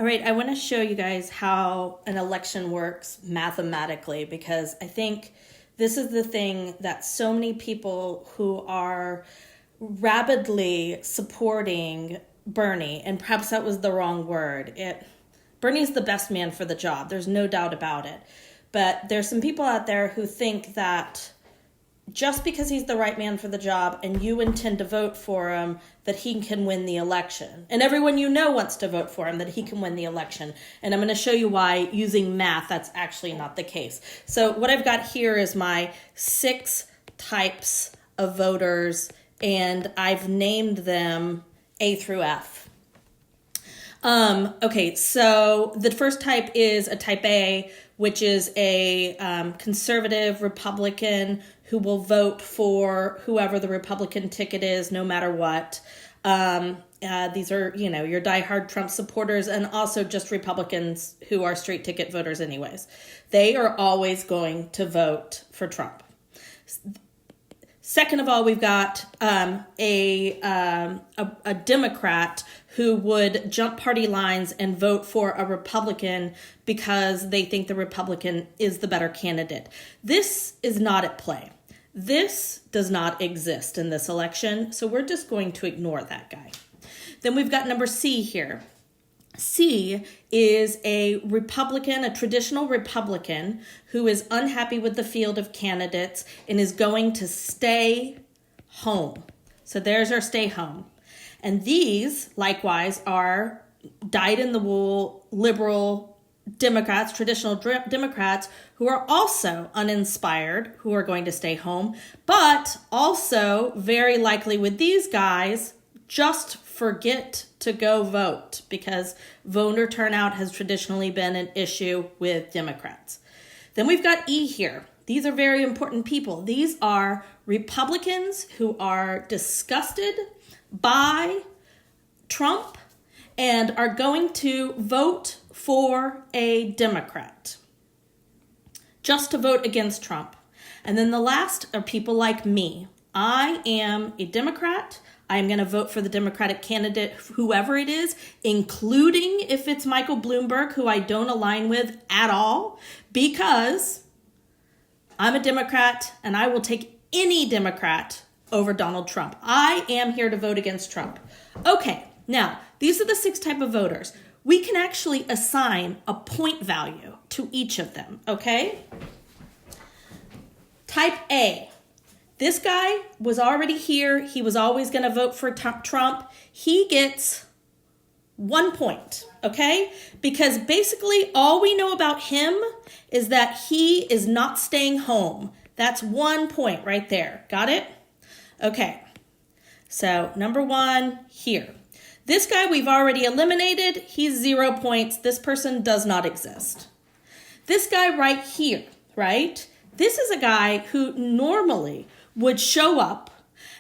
All right, I want to show you guys how an election works mathematically, because I think this is the thing that so many people who are rabidly supporting Bernie, and perhaps that was the wrong word. Bernie's the best man for the job. There's no doubt about it. But there's some people out there who think that just because he's the right man for the job and you intend to vote for him, that he can win the election. And everyone you know wants to vote for him, that he can win the election. And I'm going to show you why, using math, that's actually not the case. So what I've got here is my 6 types of voters, and I've named them A through F. Okay, so the first type is a type A, which is a conservative Republican who will vote for whoever the Republican ticket is, no matter what. These are, your diehard Trump supporters, and also just Republicans who are straight ticket voters anyways. They are always going to vote for Trump. Second of all, we've got a Democrat who would jump party lines and vote for a Republican because they think the Republican is the better candidate. This is not at play. This does not exist in this election, so we're just going to ignore that guy. Then we've got number C here. C is a Republican, a traditional Republican, who is unhappy with the field of candidates and is going to stay home. So there's our stay home. And these, likewise, are dyed-in-the-wool liberal Democrats, traditional Democrats, who are also uninspired, who are going to stay home, but also very likely with these guys, just forget to go vote, because voter turnout has traditionally been an issue with Democrats. Then we've got E here. These are very important people. These are Republicans who are disgusted by Trump and are going to vote for a Democrat, just to vote against Trump. And then the last are people like me. I am a Democrat. I'm going to vote for the Democratic candidate, whoever it is, including if it's Michael Bloomberg, who I don't align with at all, because I'm a Democrat and I will take any Democrat over Donald Trump. I am here to vote against Trump. Okay, now, these are the 6 type of voters. We can actually assign a point value to each of them, okay? Type A. This guy was already here. He was always going to vote for Trump. He gets 1 point, okay? Because basically all we know about him is that he is not staying home. That's 1 point right there. Got it? Okay. So number 1 here. This guy we've already eliminated. He's 0 points. This person does not exist. This guy right here, right? This is a guy who normally would show up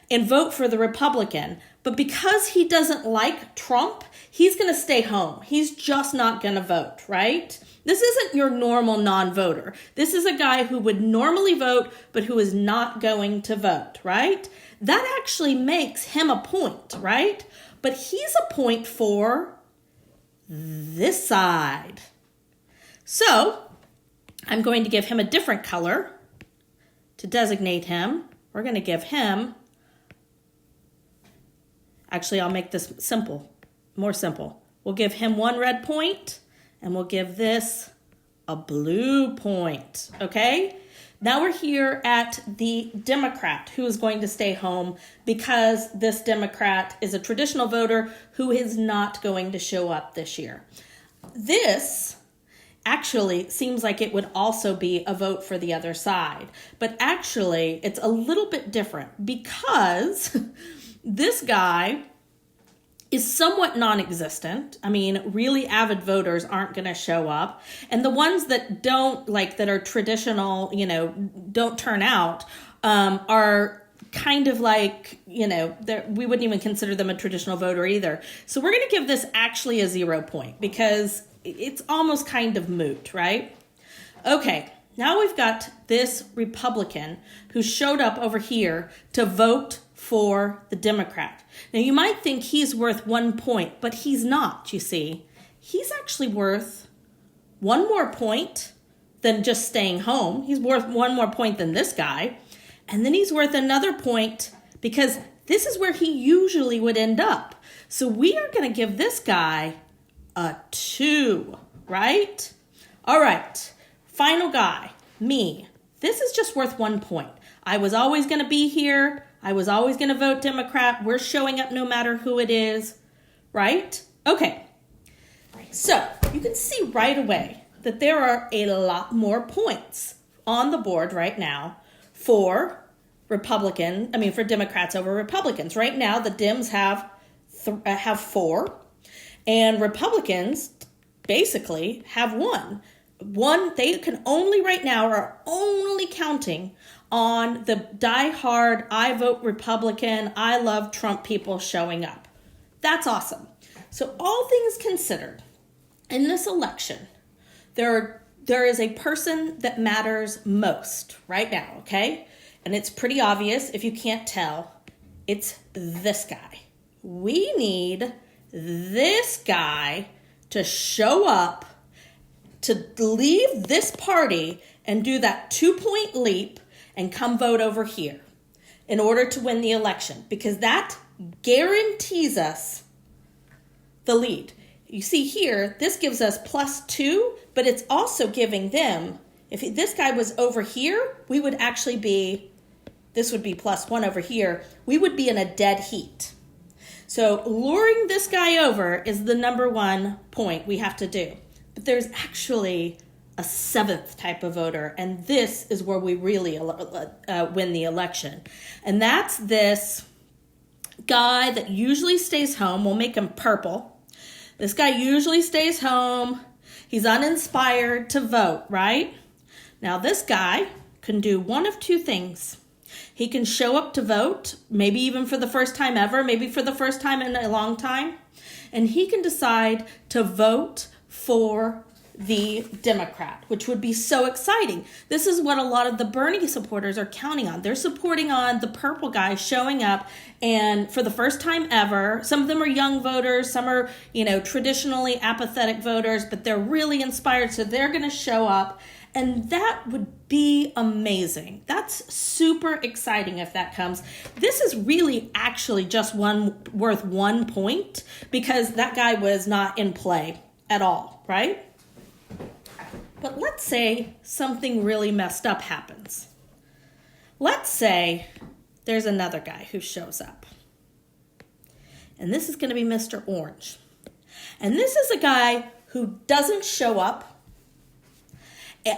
and vote for the Republican, but because he doesn't like Trump, he's going to stay home. He's just not going to vote, right? This isn't your normal non-voter. This is a guy who would normally vote, but who is not going to vote, right? That actually makes him a point, right? But he's a point for this side. So I'm going to give him a different color to designate him. We're going to give him, actually, I'll make this simple, more simple. We'll give him 1 red point, and we'll give this a blue point, okay? Now we're here at the Democrat who is going to stay home, because this Democrat is a traditional voter who is not going to show up this year. This actually seems like it would also be a vote for the other side. But actually, it's a little bit different, because this guy is somewhat non-existent. I mean, really avid voters aren't going to show up. And the ones that don't, that are traditional, don't turn out, are kind of we wouldn't even consider them a traditional voter either. So we're going to give this actually a 0 point, because it's almost kind of moot, right? Okay, now we've got this Republican who showed up over here to vote for the Democrat. Now you might think he's worth 1 point, but he's not, you see. he's actually worth one more point than just staying home. He's worth one more point than this guy. And then he's worth another point because this is where he usually would end up. So we are going to give this guy a 2, right? All right, final guy, me. This is just worth 1 point. I was always going to be here. I was always going to vote Democrat. We're showing up no matter who it is, right? Okay, so you can see right away that there are a lot more points on the board right now for for Democrats over Republicans. Right now, the Dems have 4, and Republicans basically have 1. They can only right now are only counting on the diehard, I vote Republican, I love Trump people showing up. That's awesome. So all things considered, in this election, there is a person that matters most right now, okay? And it's pretty obvious if you can't tell. It's this guy. We need this guy to show up, to leave this party and do that 2-point leap and come vote over here in order to win the election, because that guarantees us the lead. You see here, this gives us +2, but it's also giving them, if this guy was over here, we would actually be, this would be +1 over here. We would be in a dead heat. So luring this guy over is the number 1 point we have to do. But there's actually a 7th type of voter, and this is where we really win the election. And that's this guy that usually stays home. We'll make him purple. This guy usually stays home. He's uninspired to vote, right? Now this guy can do one of 2 things. He can show up to vote, maybe even for the first time ever, maybe for the first time in a long time, and he can decide to vote for the Democrat, which would be so exciting. This is what a lot of the Bernie supporters are counting on. They're supporting on the purple guy showing up, and for the first time ever, some of them are young voters, some are, traditionally apathetic voters, but they're really inspired, so they're going to show up. And that would be amazing. That's super exciting if that comes. This is really actually just worth 1 point because that guy was not in play at all, right? But let's say something really messed up happens. Let's say there's another guy who shows up. And this is going to be Mr. Orange. And this is a guy who doesn't show up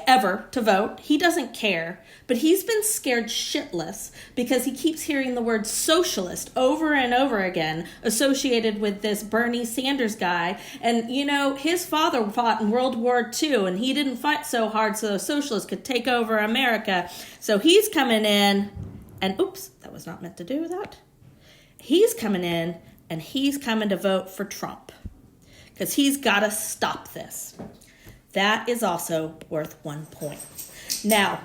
ever to vote. He doesn't care, but he's been scared shitless because he keeps hearing the word socialist over and over again associated with this Bernie Sanders guy. And, his father fought in World War II, and he didn't fight so hard so the socialists could take over America. So he's coming in, and oops, that was not meant to do that. He's coming in, and he's coming to vote for Trump because he's got to stop this. That is also worth 1 point. Now,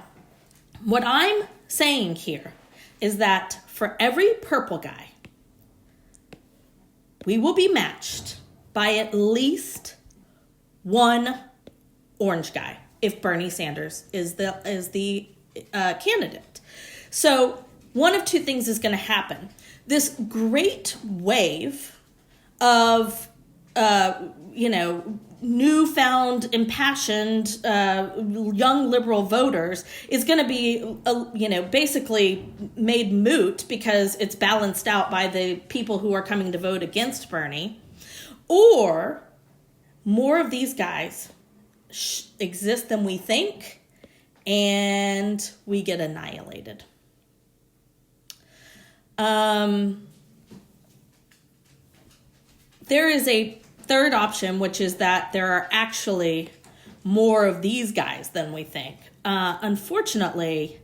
what I'm saying here is that for every purple guy, we will be matched by at least 1 orange guy if Bernie Sanders is the candidate. So one of 2 things is going to happen. This great wave of newfound, impassioned, young liberal voters is going to be, basically made moot because it's balanced out by the people who are coming to vote against Bernie. Or more of these guys exist than we think, and we get annihilated. There is a 3rd option, which is that there are actually more of these guys than we think. Unfortunately,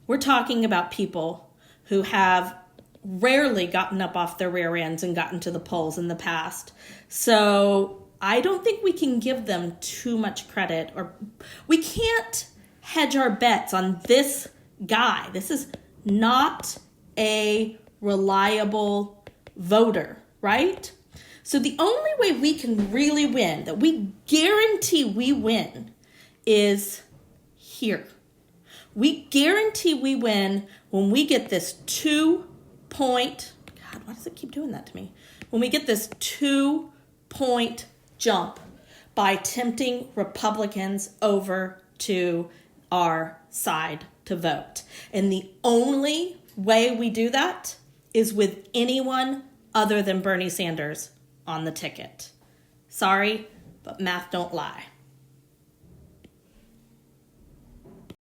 we're talking about people who have rarely gotten up off their rear ends and gotten to the polls in the past. So I don't think we can give them too much credit, or we can't hedge our bets on this guy. This is not a reliable voter, right? So the only way we can really win, that we guarantee we win, is here. We guarantee we win when we get this 2-point, God, why does it keep doing that to me? When we get this 2-point jump by tempting Republicans over to our side to vote. And the only way we do that is with anyone other than Bernie Sanders on the ticket. Sorry, but math don't lie.